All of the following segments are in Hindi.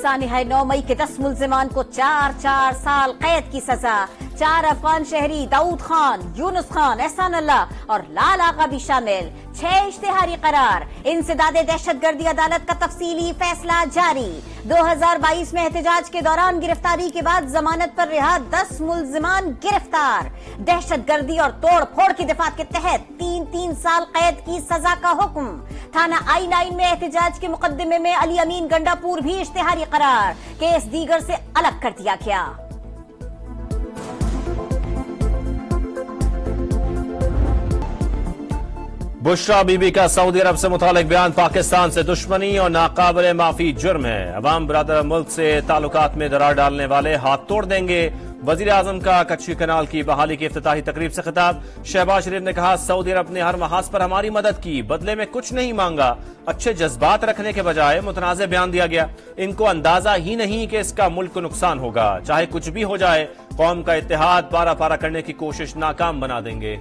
सानी है 9 मई के 10 मुल्जिमान को 4 साल कैद की सजा। 4 अफगान शहरी दाऊद खान, यूनुस खान, एहसान अल्लाह और लाल आगा भी शामिल। 6 इश्तिहारी करार। इंसदादे दहशतगर्दी अदालत का तफसीली फैसला जारी। 2022 में एहतजाज के दौरान गिरफ्तारी के बाद जमानत पर रिहा 10 मुल्जिमान गिरफ्तार। दहशतगर्दी और तोड़ फोड़ की दफात के तहत 3 साल कैद की सजा का हुक्म। थाना I9 में एहतजाज के मुकदमे में अली अमीन गंडापुर भी इश्तिहारी करार। केस दीगर से अलग कर दिया गया। बुशरा बीबी का सऊदी अरब से मुतालिक बयान पाकिस्तान से दुश्मनी और नाकाबिले माफी जुर्म है। अवाम बरादर मुल्क से ताल्लुकात में दरार डालने वाले हाथ तोड़ देंगे। वजीर आजम का कच्ची कनाल की बहाली की इफ्तिताही तकरीब से खिताब। शहबाज शरीफ ने कहा, सऊदी अरब ने हर महाज पर हमारी मदद की, बदले में कुछ नहीं मांगा। अच्छे जज्बात रखने के बजाय मुतनाज़े बयान दिया गया। इनको अंदाजा ही नहीं कि इसका मुल्क को नुकसान होगा। चाहे कुछ भी हो जाए, कौम का इत्तेहाद पारा पारा करने की कोशिश नाकाम बना देंगे।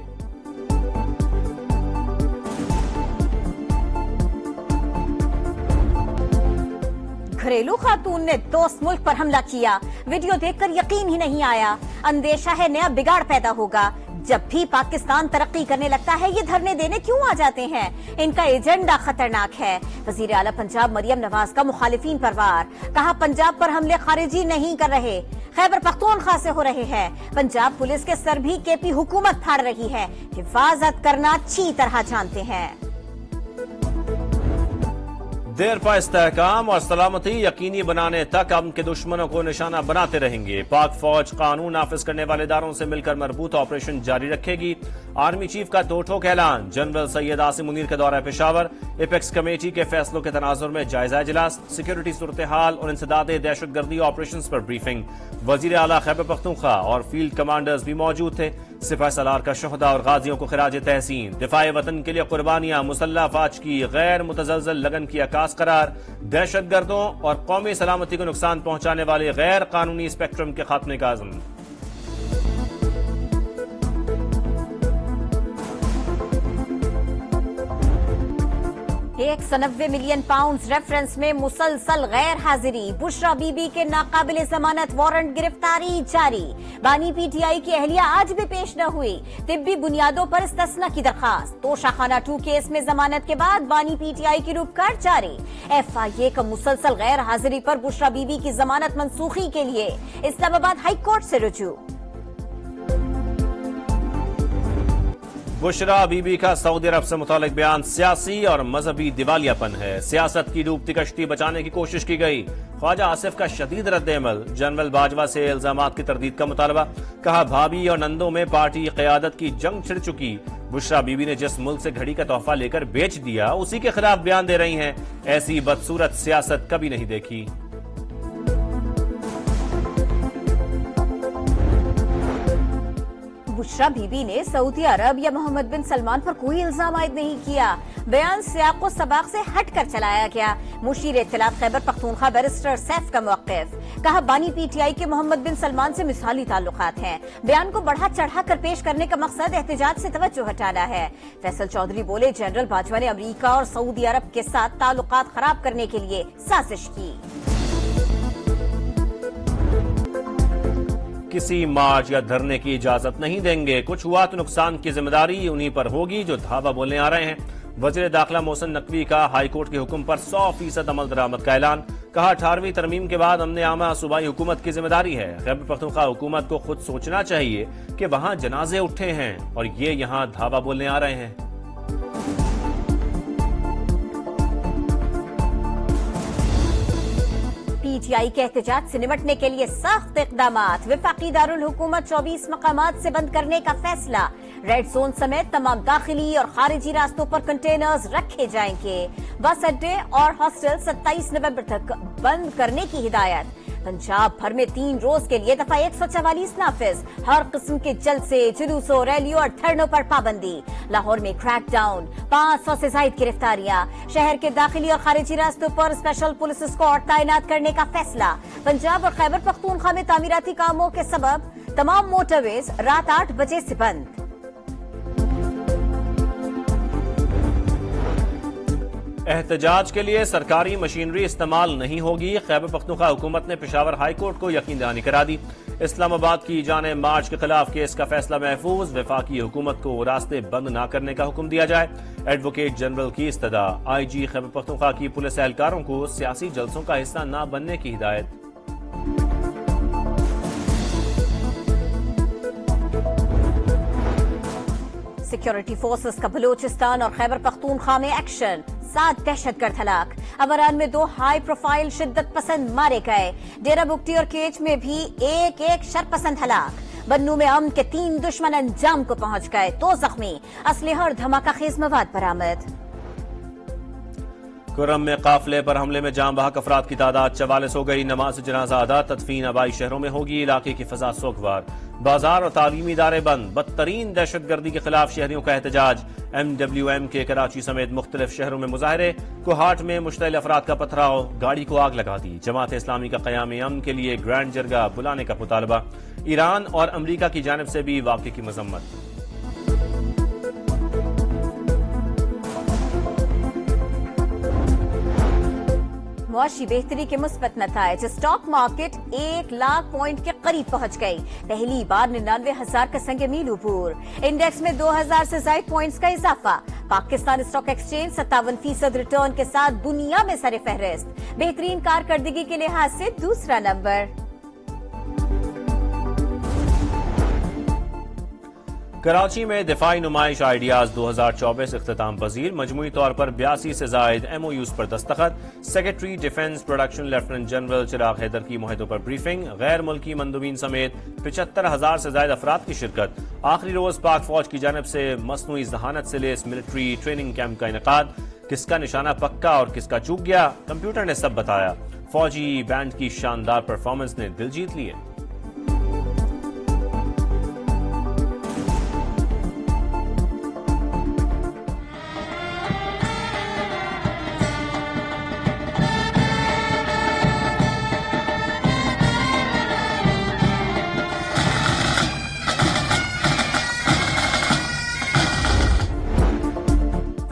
घरेलू खातून ने दोस्त मुल्क पर हमला किया। वीडियो देखकर यकीन ही नहीं आया। अंदेशा है नया बिगाड़ पैदा होगा। जब भी पाकिस्तान तरक्की करने लगता है, ये धरने देने क्यों आ जाते हैं? इनका एजेंडा खतरनाक है। वजीर आला पंजाब मरियम नवाज का मुखालिफिन पर वार। कहा, पंजाब पर हमले खारिजी नहीं कर रहे, खैबर पख्तूनख्वा से हो रहे हैं। पंजाब पुलिस के सर भी केपी हुकूमत फाड़ रही है। हिफाजत करना अच्छी तरह जानते हैं। देर पा इस्तेहकाम और सलामती यकीनी बनाने तक हम के दुश्मनों को निशाना बनाते रहेंगे। पाक फौज कानून नाफिज करने वाले इदारों से मिलकर मरबूत ऑपरेशन जारी रखेगी। आर्मी चीफ का दो ठोक ऐलान। जनरल सैयद आसिम मुनीर के दौरा पेशावर। एपेक्स कमेटी के फैसलों के तनाजुर में जायजा इजलास। सिक्योरिटी सूरत हाल और इंसदादे दहशतगर्दी ऑपरेशन पर ब्रीफिंग। वजीर आला खैबर पख्तूनख्वा और फील्ड कमांडर्स भी मौजूद थे। सिपाही सालार का शोहदा और गाजियों को खिराज तहसीन। दिफाए वतन के लिए कुर्बानियां, मुसल्लह अफवाज की गैर मुतजलजल लगन की अकास करार। दहशतगर्दों और कौमी सलामती को नुकसान पहुंचाने वाले गैर कानूनी स्पेक्ट्रम के खात्मे का आज़म। 190 मिलियन पाउंड रेफरेंस में मुसलसल गैर हाजिरी। बुशरा बीबी के नाकाबिले जमानत वारंट गिरफ्तारी जारी। बानी पीटीआई की अहलिया आज भी पेश न हुई। तिब्बी बुनियादों पर इस्तिस्ना की दरखास्त। तोशाखाना 2 केस में जमानत के बाद बानी पीटीआई की रुपकार जारी। FIA का मुसलसल गैर हाजिरी पर बुशरा बीबी की जमानत मनसूखी के लिए इस्लामाबाद हाई कोर्ट से रुजू। बुशरा बीबी का सऊदी अरब से मुतालिक बयान सियासी और मजहबी दिवालियापन है। सियासत की डूबती कश्ती बचाने की कोशिश की गई। ख्वाजा आसिफ का शदीद रद्द-ए-अमल। जनरल बाजवा से इल्जामात की तरदीद का मुतालबा। कहा, भाभी और नंदों में पार्टी क़यादत की जंग छिड़ चुकी। बुशरा बीबी ने जिस मुल्क से घड़ी का तोहफा लेकर बेच दिया, उसी के खिलाफ बयान दे रही हैं। ऐसी बदसूरत सियासत कभी नहीं देखी। बुशरा बीबी ने सऊदी अरब या मोहम्मद बिन सलमान पर कोई इल्जाम आयद नहीं किया। बयान सियाक व सबाक से हटकर चलाया गया। मुशीर इत्तलात खैबर पख्तूनख्वा बैरिस्टर सैफ का मौक़िफ। कहा, बानी पीटीआई के मोहम्मद बिन सलमान से मिसाली ताल्लुकात हैं। बयान को बढ़ा चढ़ा कर पेश करने का मकसद एहतजाज से तवज्जो हटाना है। फैसल चौधरी बोले, जनरल बाजवा ने अमरीका और सऊदी अरब के साथ ताल्लुकात खराब करने के लिए साजिश की। किसी मार्च या धरने की इजाजत नहीं देंगे। कुछ हुआ तो नुकसान की जिम्मेदारी उन्हीं पर होगी जो धावा बोलने आ रहे हैं। वजीर दाखिला मोहसिन नकवी का हाईकोर्ट के हुक्म पर 100% अमल दरामद का ऐलान। कहा, 18वीं तरमीम के बाद अमन आमा सूबाई हुकूमत की जिम्मेदारी है। खैबर पख्तूनख्वा हुकूमत को खुद सोचना चाहिए कि वहां जनाजे उठे हैं और ये यहाँ धावा बोलने आ रहे हैं। पीटीआई के एहतजाज से निपटने के लिए सख्त इक़दामात। वफाकी दारुल हुकूमत 24 मकामात से बंद करने का फैसला। रेड जोन समेत तमाम दाखिली और खारिजी रास्तों पर कंटेनर्स रखे जाएंगे। बस अड्डे और हॉस्टल 27 नवंबर तक बंद करने की हिदायत। पंजाब भर में 3 रोज के लिए दफा 144 नाफिज। हर किस्म के जलसे, जुलूसों, रैलियों और धरनों पर पाबंदी। लाहौर में क्रैकडाउन। 500 से ज्यादा गिरफ्तारियां। शहर के दाखिली और खारिजी रास्तों पर स्पेशल पुलिस स्क्वाड तैनात करने का फैसला। पंजाब और खैबर पख्तूनख्वा में तामीराती कामों के सबब तमाम मोटरवेज रात 8 बजे से बंद। एहतजाज के लिए सरकारी मशीनरी इस्तेमाल नहीं होगी। खैबर पख्तूनख्वा हुकूमत ने पेशावर हाई कोर्ट को यकीन दहानी करा दी। इस्लामाबाद की जाने मार्च के खिलाफ केस का फैसला महफूज। वफाकी हुकूमत को रास्ते बंद न करने का हुक्म दिया जाए। एडवोकेट जनरल की इस्तदा। IG खैबर पख्तूनख्वा की पुलिस एहलकारों को सियासी जलसों का हिस्सा न बनने की हिदायत। सिक्योरिटी फोर्सेस का बलूचिस्तान और खैबर पख्तूनख्वा में एक्शन। 7 दहशतगर्द हलाक। अमरान में 2 हाई प्रोफाइल शिद्दत पसंद मारे गए। डेरा बुगटी और केच में भी एक शरपसंद हलाक। बन्नू में अमन के 3 दुश्मन अंजाम को पहुंच गए, 2 जख्मी। असलहा और धमाका खेज मवाद बरामद। कुर्रम में काफिले पर हमले में जाम बहक अफराद की तादाद 44 हो गई। नमाज जनाजा अदा। तदफीन आबाई शहरों में होगी। इलाके की फजा सोगवार। बाजार और तालीमी इदारे बंद। बदतरीन दहशतगर्दी के खिलाफ शहरियों का एहतजाज। MWM के कराची समेत मुख्तलिफ शहरों में मुजाहरे। कोहाट में मुश्तइल अफराद का पथराव, गाड़ी को आग लगा दी। जमात इस्लामी का क़याम अमन के लिए ग्रैंड जरगा बुलाने का मुतालबा। ईरान और अमरीका की जानिब से भी वाक़े की मजम्मत। मुआशी बेहतरी के मुस्बत नताइज। स्टॉक मार्केट 1 लाख पॉइंट के करीब पहुंच गई। पहली बार 99,000 का संग मील ऊपर। इंडेक्स में 2,000 से ज्यादा पॉइंट्स का इजाफा। पाकिस्तान स्टॉक एक्सचेंज 57% रिटर्न के साथ दुनिया में सरे फहरिस्त। बेहतरीन कारकर्दगी के लिहाज से दूसरा नंबर। कराची में दिफाई नुमाइश आइडियाज 2024 इख्तिताम पजीर। मजमूई तौर पर 82 से जायद MOUs पर दस्तखत। Secretary defence production lieutenant general Chirag Haider की मुहितों पर ब्रीफिंग। गैर मुल्की मंदूबीन समेत 75,000 से ज्यादा अफराद की शिरकत। आखिरी रोज पाक फौज की जानिब से मसनूई जहानत से लेस मिलिट्री ट्रेनिंग कैंप का इनेकाद। किसका निशाना पक्का और किसका चूक गया, कंप्यूटर ने सब बताया। फौजी बैंड की शानदार परफॉर्मेंस ने दिल जीत लिए।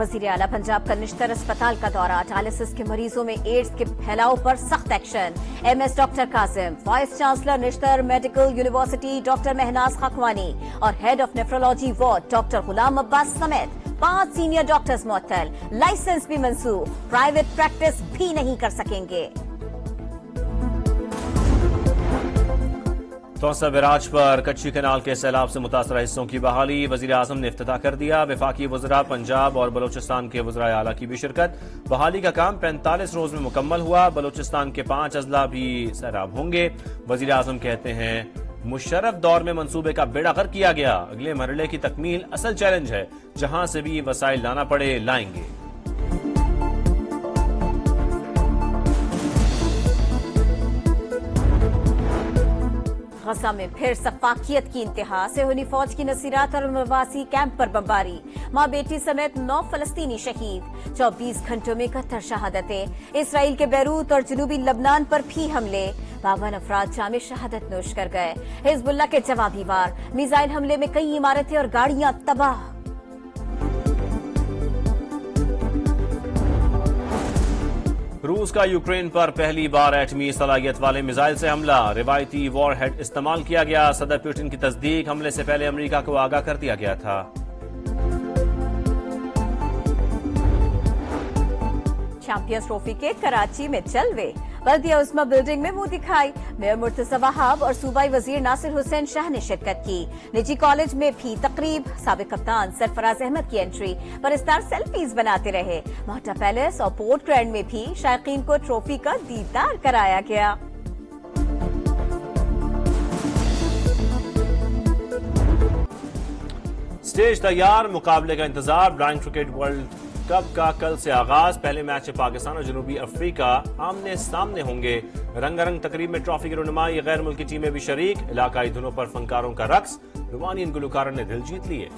वजीर आला पंजाब का निश्तर अस्पताल का दौरा। डायलिसिस के मरीजों में एड्स के फैलाव पर सख्त action. MS doctor Qasim, vice chancellor Nishtar medical university doctor Mahnaz Khakwani और head of nephrology ward doctor Ghulam Abbas समेत 5 सीनियर डॉक्टर्स मुअत्तल। लाइसेंस भी मंसूख। प्राइवेट प्रैक्टिस भी नहीं कर सकेंगे। तौसा बैराज पर कच्ची कैनाल के सैलाब से मुतासरा हिस्सों की बहाली। वजीर आजम ने इफ्तिताह कर दिया। वफाकी वज़रा पंजाब और बलोचिस्तान के वज़राए आला की भी शिरकत। बहाली का काम 45 रोज में मुकम्मल हुआ। बलोचिस्तान के 5 अजला भी सैराब होंगे। वजीर आजम कहते हैं मुशर्रफ दौर में मंसूबे का बेड़ा गर्क किया गया। अगले मरहले की तकमील असल चैलेंज है। जहां से भी वसाइल लाना पड़े लाएंगे। गजा में फिर सफाकियत की इंतहा। सेहूनी फौज की नसीरात और मवासी कैंप पर बमबारी। मां बेटी समेत 9 फलस्तीनी शहीद। 24 घंटों में 71 शहादतें। इसराइल के बैरूत और जनूबी लबनान पर भी हमले। 52 अफराद जामे शहादत नोश कर गए। हिजबुल्लाह के जवाबी वार। मिसाइल हमले में कई इमारतें और गाड़ियां तबाह। रूस का यूक्रेन पर पहली बार एटमी सलाहियत वाले मिसाइल से हमला। रिवायती वॉर हेड इस्तेमाल किया गया। सदर पुतिन की तस्दीक। हमले से पहले अमेरिका को आगाह कर दिया गया था। चैंपियंस ट्रॉफी के कराची में जलवे। बल्दिया उस्मा बिल्डिंग में मुंह दिखाई। मेयर मुर्तजा वहाब और सूबाई वजीर नासिर हुसैन शाह ने शिरकत की। निजी कॉलेज में भी तकरीब। साबिक कप्तान सरफराज अहमद की एंट्री। परस्तार सेल्फीज बनाते रहे। मोहटा पैलेस और पोर्ट ग्रैंड में भी शायकीन को ट्रॉफी का दीदार कराया गया। स्टेज तैयार। मुकाबले का इंतजार। ब्लाइंड क्रिकेट वर्ल्ड कप का कल से आगाज। पहले मैच में पाकिस्तान और जनूबी अफ्रीका आमने सामने होंगे। रंगारंग तकरीब में ट्रॉफी की रुनुमाई। गैर मुल्की टीमें भी शरीक। इलाकाई धुनों पर फनकारों का रक्स। रुमानियन गुलकारों ने दिल जीत लिए।